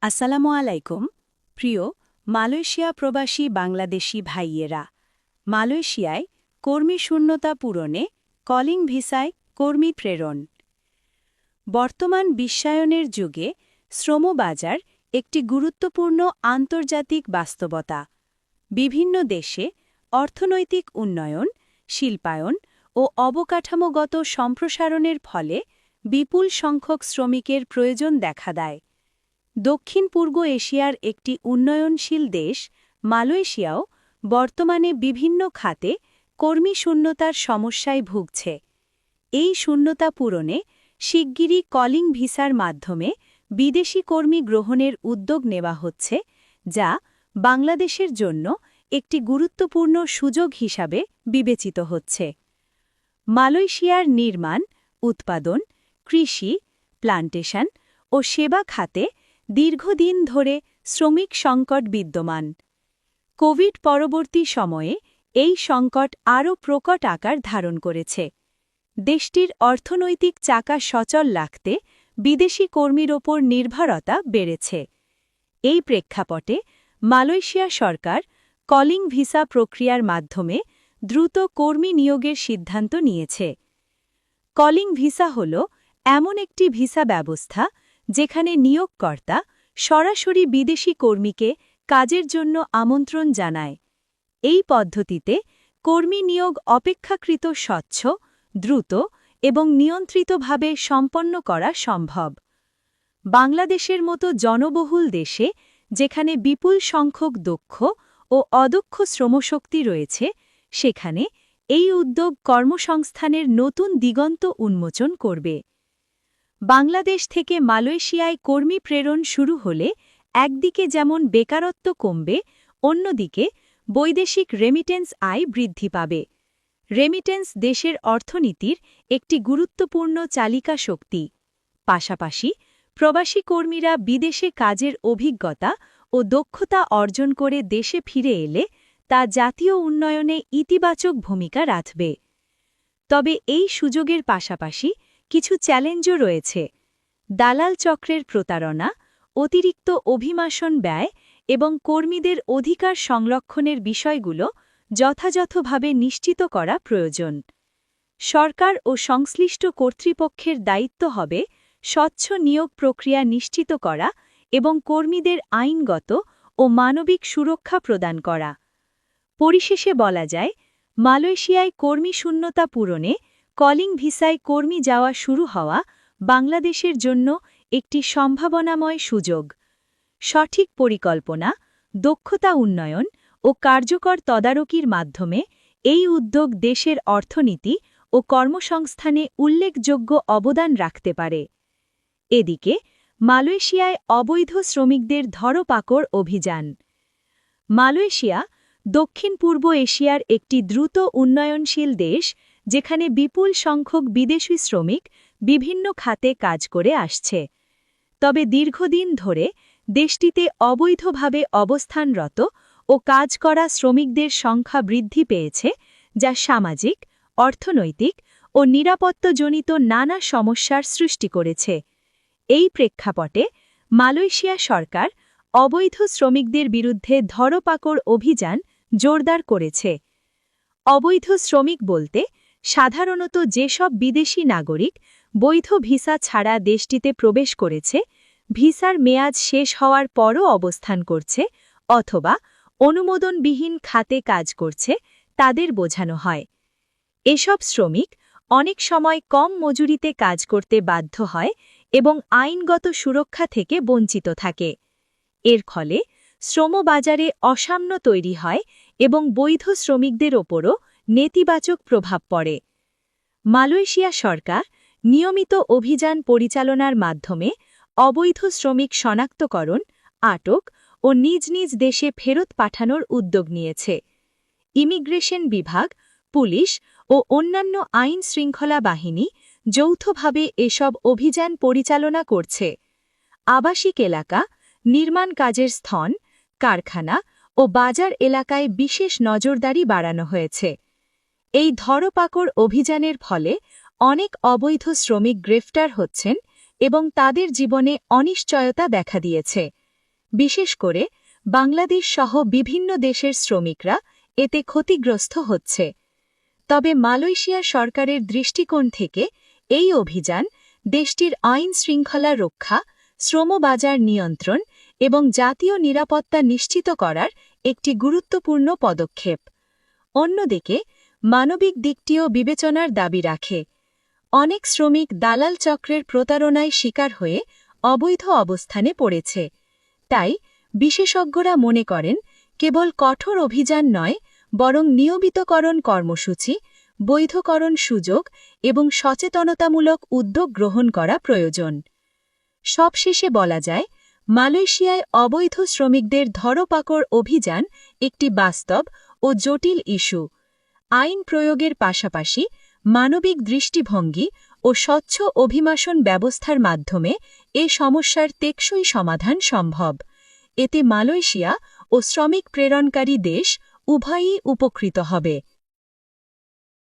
আসসালামু আলাইকুম প্রিয় মালয়েশিয়া প্রবাসী বাংলাদেশি ভাইয়েরা। মালয়েশিয়ায় কর্মী শূন্যতা পূরণে কলিং ভিসায় কর্মী প্রেরণ। বর্তমান বিশ্বায়নের যুগে শ্রমবাজার একটি গুরুত্বপূর্ণ আন্তর্জাতিক বাস্তবতা। বিভিন্ন দেশে অর্থনৈতিক উন্নয়ন, শিল্পায়ন ও অবকাঠামোগত সম্প্রসারণের ফলে বিপুল সংখ্যক শ্রমিকের প্রয়োজন দেখা দেয়। দক্ষিণ পূর্ব এশিয়ার একটি উন্নয়নশীল দেশ মালয়েশিয়াও বর্তমানে বিভিন্ন খাতে কর্মী শূন্যতার সমস্যায় ভুগছে। এই শূন্যতা পূরণে শিগগিরই কলিং ভিসার মাধ্যমে বিদেশি কর্মী গ্রহণের উদ্যোগ নেওয়া হচ্ছে, যা বাংলাদেশের জন্য একটি গুরুত্বপূর্ণ সুযোগ হিসাবে বিবেচিত হচ্ছে। মালয়েশিয়ার নির্মাণ, উৎপাদন, কৃষি, প্লান্টেশন ও সেবা খাতে দীর্ঘদিন ধরে শ্রমিক সংকট বিদ্যমান। কোভিড পরবর্তী সময়ে এই সংকট আরও প্রকট আকার ধারণ করেছে। দেশটির অর্থনৈতিক চাকা সচল রাখতে বিদেশি কর্মীর ওপর নির্ভরতা বেড়েছে। এই প্রেক্ষাপটে মালয়েশিয়া সরকার কলিং ভিসা প্রক্রিয়ার মাধ্যমে দ্রুত কর্মী নিয়োগের সিদ্ধান্ত নিয়েছে। কলিং ভিসা হল এমন একটি ভিসা ব্যবস্থা যেখানে নিয়োগকর্তা সরাসরি বিদেশি কর্মীকে কাজের জন্য আমন্ত্রণ জানায়। এই পদ্ধতিতে কর্মী নিয়োগ অপেক্ষাকৃত স্বচ্ছ, দ্রুত এবং নিয়ন্ত্রিতভাবে সম্পন্ন করা সম্ভব। বাংলাদেশের মতো জনবহুল দেশে, যেখানে বিপুল সংখ্যক দক্ষ ও অদক্ষ শ্রমশক্তি রয়েছে, সেখানে এই উদ্যোগ কর্মসংস্থানের নতুন দিগন্ত উন্মোচন করবে। বাংলাদেশ থেকে মালয়েশিয়ায় কর্মী প্রেরণ শুরু হলে একদিকে যেমন বেকারত্ব কমবে, অন্যদিকে বৈদেশিক রেমিটেন্স আয় বৃদ্ধি পাবে। রেমিটেন্স দেশের অর্থনীতির একটি গুরুত্বপূর্ণ চালিকা শক্তি। পাশাপাশি প্রবাসী কর্মীরা বিদেশে কাজের অভিজ্ঞতা ও দক্ষতা অর্জন করে দেশে ফিরে এলে তা জাতীয় উন্নয়নে ইতিবাচক ভূমিকা রাখবে। তবে এই সুযোগের পাশাপাশি কিছু চ্যালেঞ্জও রয়েছে। দালাল চক্রের প্রতারণা, অতিরিক্ত অভিবাসন ব্যয় এবং কর্মীদের অধিকার সংরক্ষণের বিষয়গুলো যথাযথভাবে নিশ্চিত করা প্রয়োজন। সরকার ও সংশ্লিষ্ট কর্তৃপক্ষের দায়িত্ব হবে স্বচ্ছ নিয়োগ প্রক্রিয়া নিশ্চিত করা এবং কর্মীদের আইনগত ও মানবিক সুরক্ষা প্রদান করা। পরিশেষে বলা যায়, মালয়েশিয়ায় কর্মী শূন্যতা পূরণে কলিং ভিসায় কর্মী যাওয়া শুরু হওয়া বাংলাদেশের জন্য একটি সম্ভাবনাময় সুযোগ। সঠিক পরিকল্পনা, দক্ষতা উন্নয়ন ও কার্যকর তদারকির মাধ্যমে এই উদ্যোগ দেশের অর্থনীতি ও কর্মসংস্থানে উল্লেখযোগ্য অবদান রাখতে পারে। এদিকে মালয়েশিয়ায় অবৈধ শ্রমিকদের ধরপাকড় অভিযান। মালয়েশিয়া দক্ষিণ পূর্ব এশিয়ার একটি দ্রুত উন্নয়নশীল দেশ, যেখানে বিপুল সংখ্যক বিদেশি শ্রমিক বিভিন্ন খাতে কাজ করে আসছে। তবে দীর্ঘদিন ধরে দেশটিতে অবৈধভাবে অবস্থানরত ও কাজ করা শ্রমিকদের সংখ্যা বৃদ্ধি পেয়েছে, যা সামাজিক, অর্থনৈতিক ও নিরাপত্তাজনিত নানা সমস্যার সৃষ্টি করেছে। এই প্রেক্ষাপটে মালয়েশিয়া সরকার অবৈধ শ্রমিকদের বিরুদ্ধে ধরপাকড় অভিযান জোরদার করেছে। অবৈধ শ্রমিক বলতে সাধারণত যেসব বিদেশি নাগরিক বৈধ ভিসা ছাড়া দেশটিতে প্রবেশ করেছে, ভিসার মেয়াদ শেষ হওয়ার পরও অবস্থান করছে অথবা অনুমোদনবিহীন খাতে কাজ করছে, তাদের বোঝানো হয়। এসব শ্রমিক অনেক সময় কম মজুরিতে কাজ করতে বাধ্য হয় এবং আইনগত সুরক্ষা থেকে বঞ্চিত থাকে। এর ফলে শ্রমবাজারে অসাম্য তৈরি হয় এবং বৈধ শ্রমিকদের ওপরও নেতিবাচক প্রভাব পড়ে। মালয়েশিয়া সরকার নিয়মিত অভিযান পরিচালনার মাধ্যমে অবৈধ শ্রমিক শনাক্তকরণ, আটক ও নিজ নিজ দেশে ফেরত পাঠানোর উদ্যোগ নিয়েছে। ইমিগ্রেশন বিভাগ, পুলিশ ও অন্যান্য আইন শৃঙ্খলা বাহিনী যৌথভাবে এসব অভিযান পরিচালনা করছে। আবাসিক এলাকা, নির্মাণ কাজের স্থান, কারখানা ও বাজার এলাকায় বিশেষ নজরদারি বাড়ানো হয়েছে। এই ধরপাকড় অভিযানের ফলে অনেক অবৈধ শ্রমিক গ্রেফতার হচ্ছেন এবং তাদের জীবনে অনিশ্চয়তা দেখা দিয়েছে। বিশেষ করে বাংলাদেশ সহ বিভিন্ন দেশের শ্রমিকরা এতে ক্ষতিগ্রস্ত হচ্ছে। তবে মালয়েশিয়া সরকারের দৃষ্টিকোণ থেকে এই অভিযান দেশটির আইন শৃঙ্খলা রক্ষা, শ্রমবাজার নিয়ন্ত্রণ এবং জাতীয় নিরাপত্তা নিশ্চিত করার একটি গুরুত্বপূর্ণ পদক্ষেপ। অন্যদিকে মানবিক দিকটিও বিবেচনার দাবি রাখে। অনেক শ্রমিক দালাল চক্রের প্রতারণায় শিকার হয়ে অবৈধ অবস্থানে পড়েছে। তাই বিশেষজ্ঞরা মনে করেন কেবল কঠোর অভিযান নয়, বরং নিয়মিতকরণ কর্মসূচি, বৈধকরণ সুযোগ এবং সচেতনতামূলক উদ্যোগ গ্রহণ করা প্রয়োজন। সবশেষে বলা যায়, মালয়েশিয়ায় অবৈধ শ্রমিকদের ধরপাকড় অভিযান একটি বাস্তব ও জটিল ইস্যু। আইন প্রয়োগের পাশাপাশি মানবিক দৃষ্টিভঙ্গি ও স্বচ্ছ অভিবাসন ব্যবস্থার মাধ্যমে এ সমস্যার টেকসই সমাধান সম্ভব। এতে মালয়েশিয়া ও শ্রমিক প্রেরণকারী দেশ উভয়ই উপকৃত হবে।